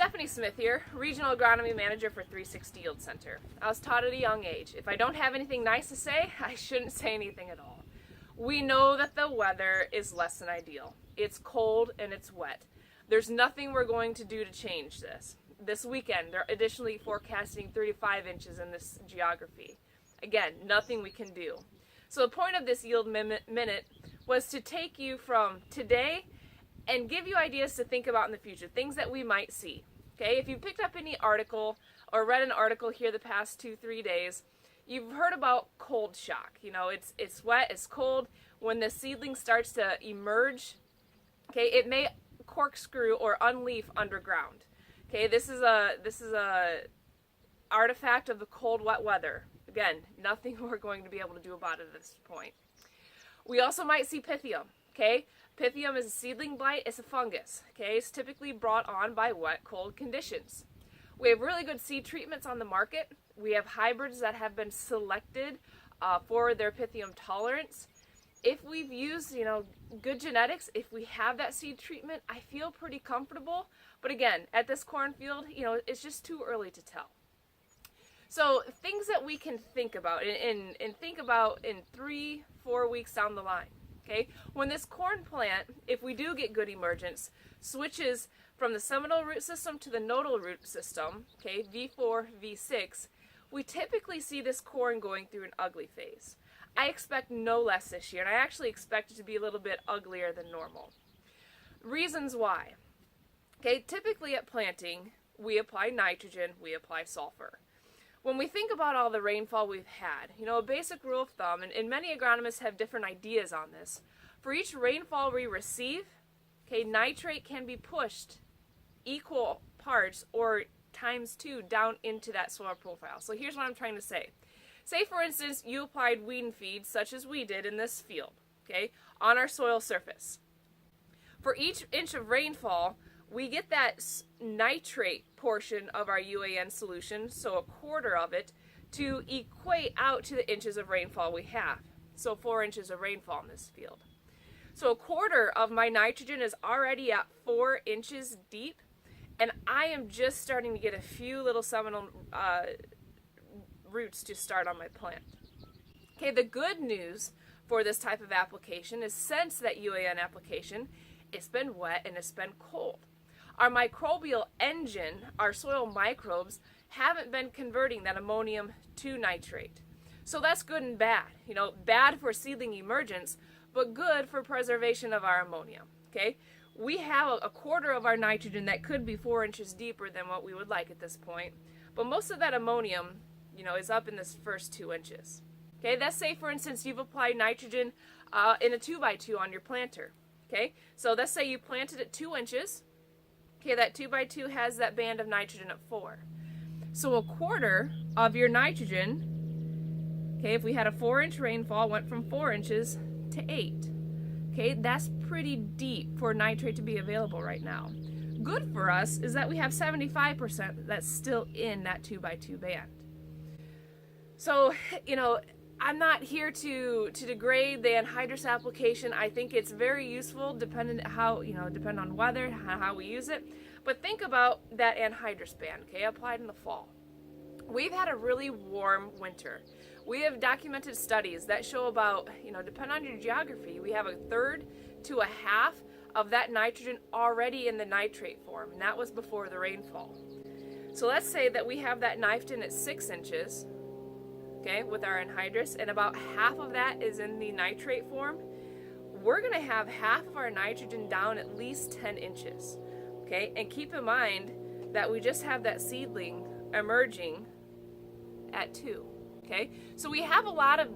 Stephanie Smith here, Regional Agronomy Manager for 360 Yield Center. I was taught at a young age, if I don't have anything nice to say, I shouldn't say anything at all. We know that the weather is less than ideal. It's cold and it's wet. There's nothing we're going to do to change this. This weekend, they're additionally forecasting 35 inches in this geography. Again, nothing we can do. So the point of this Yield Minute was to take you from today and give you ideas to think about in the future, things that we might see. Okay, if you picked up any article or read an article here the past 2-3 days, you've heard about cold shock. You know, it's wet, it's cold. When the seedling starts to emerge, okay, it may corkscrew or unleaf underground. Okay, this is a artifact of the cold, wet weather. Again, nothing we're going to be able to do about it at this point. We also might see Pythium. Okay, Pythium is a seedling blight. It's a fungus. Okay, it's typically brought on by wet, cold conditions. We have really good seed treatments on the market. We have hybrids that have been selected for their Pythium tolerance. If we've used, good genetics, if we have that seed treatment, I feel pretty comfortable. But again, at this cornfield, it's just too early to tell. So things that we can think about and think about in 3-4 weeks down the line. Okay, when this corn plant, if we do get good emergence, switches from the seminal root system to the nodal root system, okay, V4, V6, we typically see this corn going through an ugly phase. I expect no less this year, and I actually expect it to be a little bit uglier than normal. Reasons why. Okay, typically at planting, we apply nitrogen, we apply sulfur. When we think about all the rainfall we've had, a basic rule of thumb, and many agronomists have different ideas on this, for each rainfall we receive, okay, nitrate can be pushed equal parts or ×2 down into that soil profile. So here's what I'm trying to say. Say, for instance, you applied weed feed, such as we did in this field, okay, on our soil surface. For each inch of rainfall, we get that nitrate portion of our UAN solution, so 1/4 of it, to equate out to the inches of rainfall we have. So 4 inches of rainfall in this field. So 1/4 of my nitrogen is already at 4 inches deep, and I am just starting to get a few little seminal roots to start on my plant. Okay, the good news for this type of application is since that UAN application, it's been wet and it's been cold. Our microbial engine, our soil microbes, haven't been converting that ammonium to nitrate. So that's good and bad. Bad for seedling emergence, but good for preservation of our ammonium. Okay? We have a 1/4 of our nitrogen that could be 4 inches deeper than what we would like at this point. But most of that ammonium, is up in this first 2 inches. Okay? Let's say, for instance, you've applied nitrogen in a 2x2 on your planter. Okay? So let's say you planted at 2 inches. Okay, that 2x2 has that band of nitrogen at 4. So 1/4 of your nitrogen, okay, if we had a 4-inch rainfall, went from 4 inches to 8. Okay, that's pretty deep for nitrate to be available right now. Good for us is that we have 75% that's still in that 2x2 band. So, I'm not here to degrade the anhydrous application. I think it's very useful depending on weather, how we use it. But think about that anhydrous band, okay, applied in the fall. We've had a really warm winter. We have documented studies that show about, depending on your geography, we have 1/3 to 1/2 of that nitrogen already in the nitrate form, and that was before the rainfall. So let's say that we have that knifed in at 6 inches, okay, with our anhydrous, and about half of that is in the nitrate form. We're going to have half of our nitrogen down at least 10 inches, okay? And keep in mind that we just have that seedling emerging at 2, okay? So we have a lot of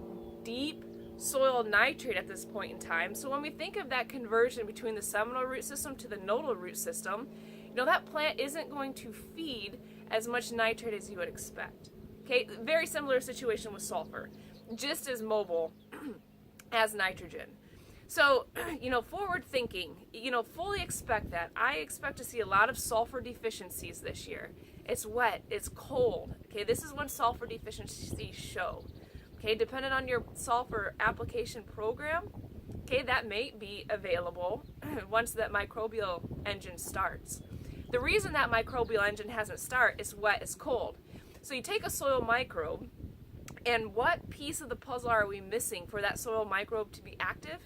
deep soil nitrate at this point in time. So when we think of that conversion between the seminal root system to the nodal root system, that plant isn't going to feed as much nitrate as you would expect. Okay, very similar situation with sulfur, just as mobile as nitrogen. So, forward thinking, fully expect that. I expect to see a lot of sulfur deficiencies this year. It's wet, it's cold. Okay, this is when sulfur deficiencies show. Okay, depending on your sulfur application program, okay, that may be available once that microbial engine starts. The reason that microbial engine hasn't started is wet is cold. So you take a soil microbe, and what piece of the puzzle are we missing for that soil microbe to be active?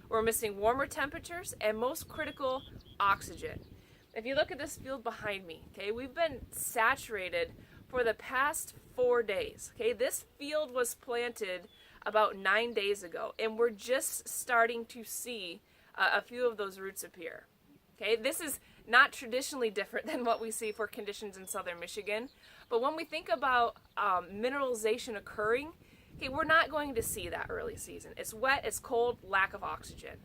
We're missing warmer temperatures and, most critical, oxygen. If you look at this field behind me, okay, we've been saturated for the past 4 days. Okay, this field was planted about 9 days ago, and we're just starting to see a few of those roots appear. Okay, this is not traditionally different than what we see for conditions in southern Michigan, but when we think about mineralization occurring, okay, we're not going to see that early season. It's wet, it's cold, lack of oxygen.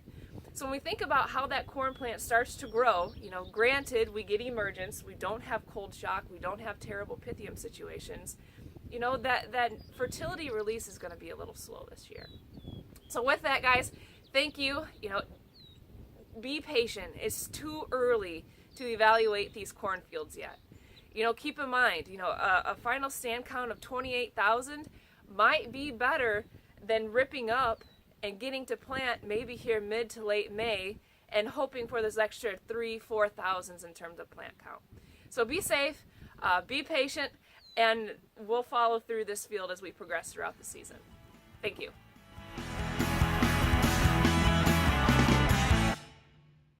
So when we think about how that corn plant starts to grow, granted we get emergence, we don't have cold shock, we don't have terrible Pythium situations, that fertility release is going to be a little slow this year. So with that, guys, thank you. Be patient. It's too early to evaluate these cornfields yet. Keep in mind, a final stand count of 28,000 might be better than ripping up and getting to plant maybe here mid to late May and hoping for this extra 3,000-4,000 in terms of plant count. So be safe, be patient, and we'll follow through this field as we progress throughout the season. Thank you.